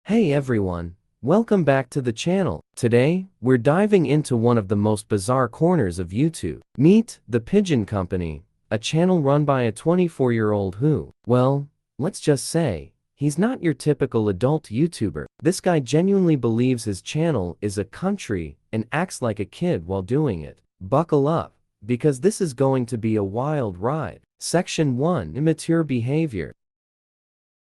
Hey everyone, welcome back to the channel. Today, we're diving into one of the most bizarre corners of YouTube. Meet The Pigeon Company, a channel run by a 24-year-old who, well, let's just say, he's not your typical adult YouTuber. This guy genuinely believes his channel is a country and acts like a kid while doing it. Buckle up, because this is going to be a wild ride. Section 1: Immature Behavior.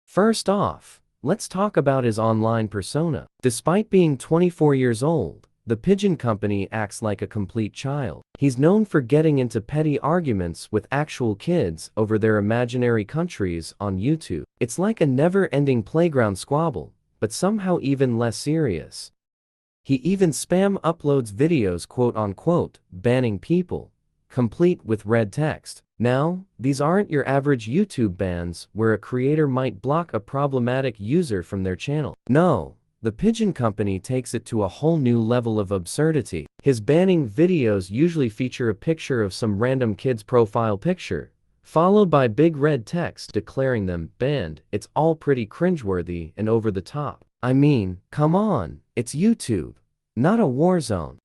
First off, let's talk about his online persona. Despite being 24 years old, the Pigeon Company acts like a complete child. He's known for getting into petty arguments with actual kids over their imaginary countries on YouTube. It's like a never-ending playground squabble, but somehow even less serious. He even spam uploads videos quote-unquote banning people, complete with red text. Now, these aren't your average YouTube bans where a creator might block a problematic user from their channel. No, the Pigeon Company takes it to a whole new level of absurdity. His banning videos usually feature a picture of some random kid's profile picture, followed by big red text declaring them banned. It's all pretty cringeworthy and over the top. I mean, come on, it's YouTube, not a war zone.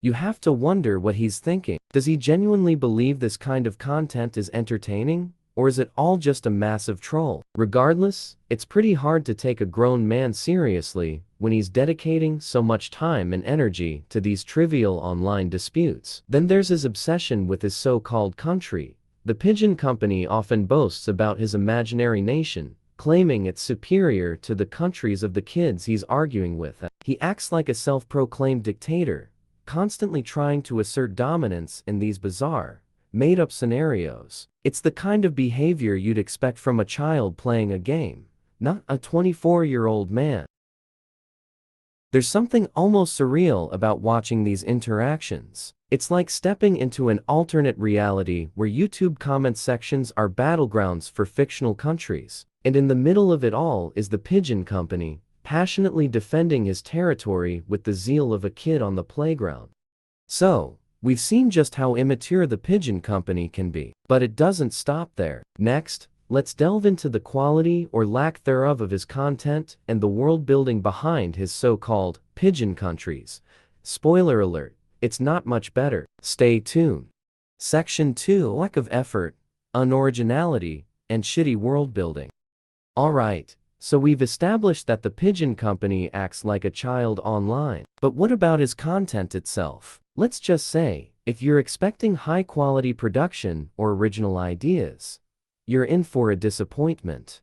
You have to wonder what he's thinking. Does he genuinely believe this kind of content is entertaining? Or is it all just a massive troll? Regardless, it's pretty hard to take a grown man seriously when he's dedicating so much time and energy to these trivial online disputes. Then there's his obsession with his so-called country. The Pigeon Company often boasts about his imaginary nation, claiming it's superior to the countries of the kids he's arguing with. He acts like a self-proclaimed dictator, constantly trying to assert dominance in these bizarre, made-up scenarios. It's the kind of behavior you'd expect from a child playing a game, not a 24-year-old man. There's something almost surreal about watching these interactions. It's like stepping into an alternate reality where YouTube comment sections are battlegrounds for fictional countries. And in the middle of it all is the Pigeon Company, passionately defending his territory with the zeal of a kid on the playground. So, we've seen just how immature the Pigeon Company can be. But it doesn't stop there. Next, let's delve into the quality or lack thereof of his content and the world building behind his so-called pigeon countries. Spoiler alert, it's not much better. Stay tuned. Section 2: Lack of effort, unoriginality, and shitty world building. Alright, so we've established that the Pigeon Company acts like a child online. But what about his content itself? Let's just say, if you're expecting high-quality production or original ideas, you're in for a disappointment.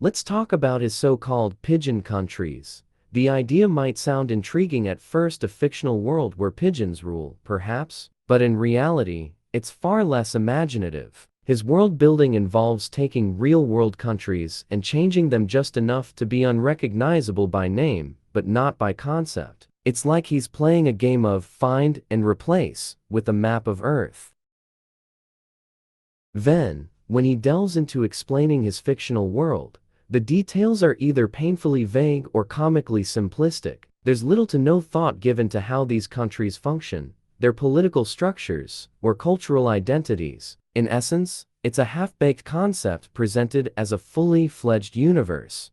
Let's talk about his so-called pigeon countries. The idea might sound intriguing at first, a fictional world where pigeons rule, perhaps, but in reality, it's far less imaginative. His world building involves taking real-world countries and changing them just enough to be unrecognizable by name, but not by concept. It's like he's playing a game of find and replace with a map of Earth. Then, when he delves into explaining his fictional world, the details are either painfully vague or comically simplistic. There's little to no thought given to how these countries function, their political structures, or cultural identities. In essence, it's a half-baked concept presented as a fully fledged universe.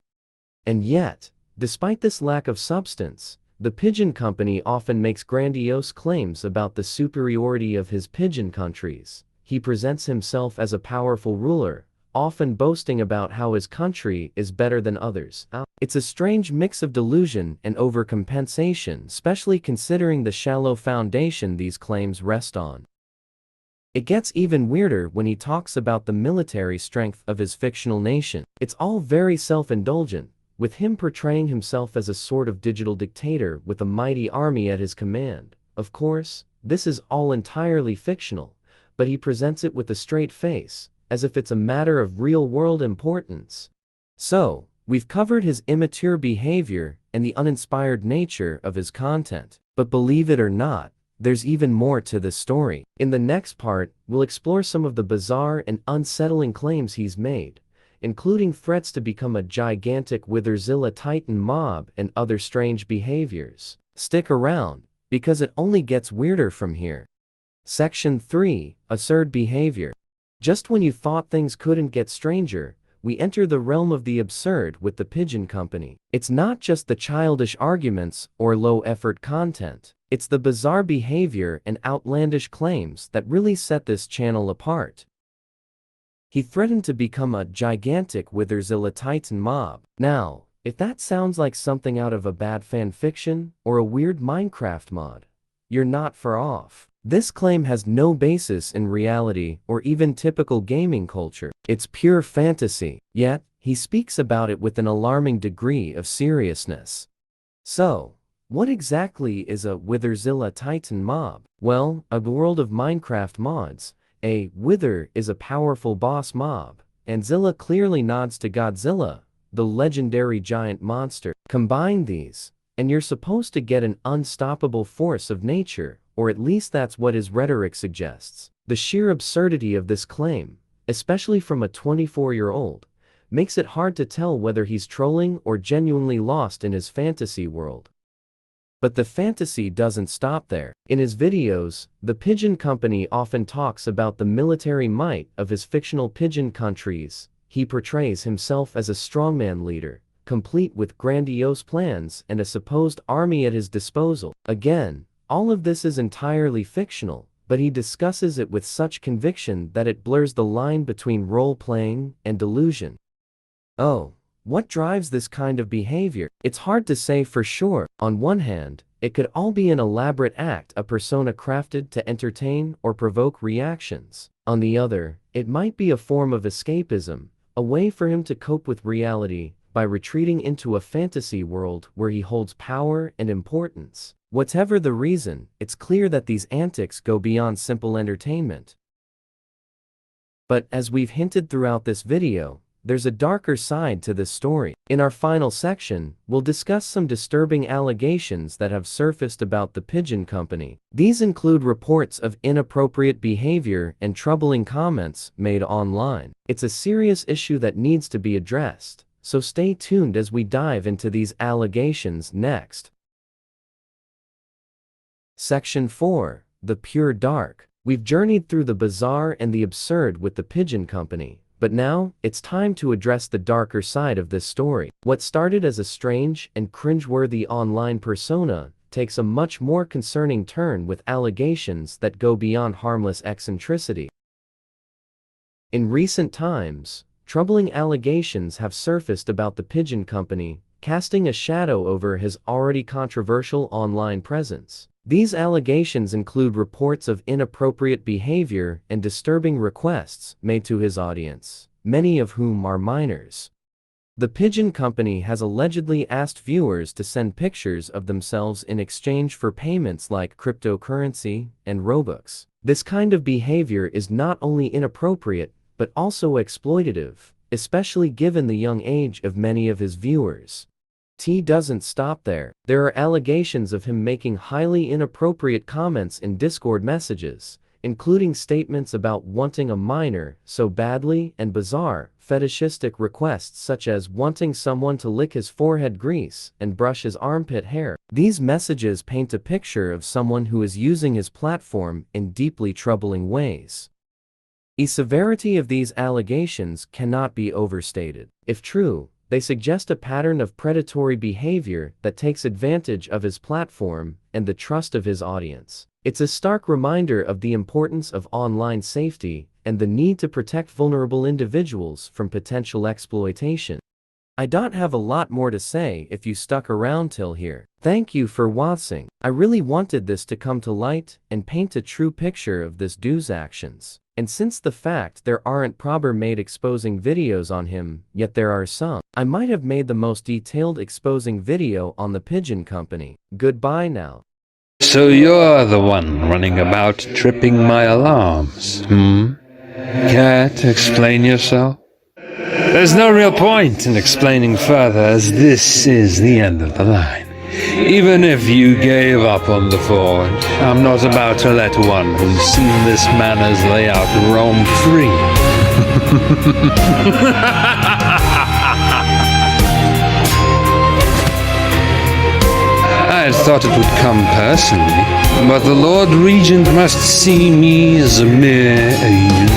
And yet, despite this lack of substance, the Pigeon Company often makes grandiose claims about the superiority of his pigeon countries. He presents himself as a powerful ruler, often boasting about how his country is better than others. It's a strange mix of delusion and overcompensation, especially considering the shallow foundation these claims rest on. It gets even weirder when he talks about the military strength of his fictional nation. It's all very self-indulgent, with him portraying himself as a sort of digital dictator with a mighty army at his command. Of course, this is all entirely fictional, but he presents it with a straight face, as if it's a matter of real-world importance. So, we've covered his immature behavior and the uninspired nature of his content. But believe it or not, there's even more to this story. In the next part, we'll explore some of the bizarre and unsettling claims he's made, including threats to become a gigantic Witherzilla Titan mob and other strange behaviors. Stick around, because it only gets weirder from here. Section 3: Absurd Behavior. Just when you thought things couldn't get stranger, we enter the realm of the absurd with the Pigeon Company. It's not just the childish arguments or low-effort content. It's the bizarre behavior and outlandish claims that really set this channel apart. He threatened to become a gigantic Witherzilla Titan mob. Now, if that sounds like something out of a bad fan fiction or a weird Minecraft mod, you're not far off. This claim has no basis in reality or even typical gaming culture. It's pure fantasy, yet he speaks about it with an alarming degree of seriousness. So, what exactly is a Witherzilla Titan mob? Well, a world of Minecraft mods, a Wither is a powerful boss mob, and Zilla clearly nods to Godzilla, the legendary giant monster. Combine these, and you're supposed to get an unstoppable force of nature, or at least that's what his rhetoric suggests. The sheer absurdity of this claim, especially from a 24-year-old, makes it hard to tell whether he's trolling or genuinely lost in his fantasy world. But the fantasy doesn't stop there. In his videos, the Pigeon Company often talks about the military might of his fictional pigeon countries. He portrays himself as a strongman leader, complete with grandiose plans and a supposed army at his disposal. Again, all of this is entirely fictional, but he discusses it with such conviction that it blurs the line between role-playing and delusion. Oh, what drives this kind of behavior? It's hard to say for sure. On one hand, it could all be an elaborate act, a persona crafted to entertain or provoke reactions. On the other, it might be a form of escapism, a way for him to cope with reality by retreating into a fantasy world where he holds power and importance. Whatever the reason, it's clear that these antics go beyond simple entertainment. But as we've hinted throughout this video, there's a darker side to this story. In our final section, we'll discuss some disturbing allegations that have surfaced about the Pigeon Company. These include reports of inappropriate behavior and troubling comments made online. It's a serious issue that needs to be addressed, so stay tuned as we dive into these allegations next. Section 4. The Pure Dark. We've journeyed through the bizarre and the absurd with the Pigeon Company, but now, it's time to address the darker side of this story. What started as a strange and cringeworthy online persona takes a much more concerning turn with allegations that go beyond harmless eccentricity. In recent times, troubling allegations have surfaced about the Pigeon Company, casting a shadow over his already controversial online presence. These allegations include reports of inappropriate behavior and disturbing requests made to his audience, many of whom are minors. The Pigeon Company has allegedly asked viewers to send pictures of themselves in exchange for payments like cryptocurrency and Robux. This kind of behavior is not only inappropriate, but also exploitative, especially given the young age of many of his viewers. T doesn't stop there. There are allegations of him making highly inappropriate comments in Discord messages, including statements about wanting a minor so badly and bizarre, fetishistic requests such as wanting someone to lick his forehead grease and brush his armpit hair. These messages paint a picture of someone who is using his platform in deeply troubling ways. The severity of these allegations cannot be overstated. If true, they suggest a pattern of predatory behavior that takes advantage of his platform and the trust of his audience. It's a stark reminder of the importance of online safety and the need to protect vulnerable individuals from potential exploitation. I don't have a lot more to say if you stuck around till here. Thank you for watching. I really wanted this to come to light and paint a true picture of this dude's actions. And since the fact there aren't proper made exposing videos on him, yet there are some, I might have made the most detailed exposing video on the Pigeon Company. Goodbye now. So you're the one running about tripping my alarms, Care to explain yourself? There's no real point in explaining further, as this is the end of the line. Even if you gave up on the forge, I'm not about to let one who's seen this manor's layout roam free. I had thought it would come personally, but the Lord Regent must see me as a mere agent.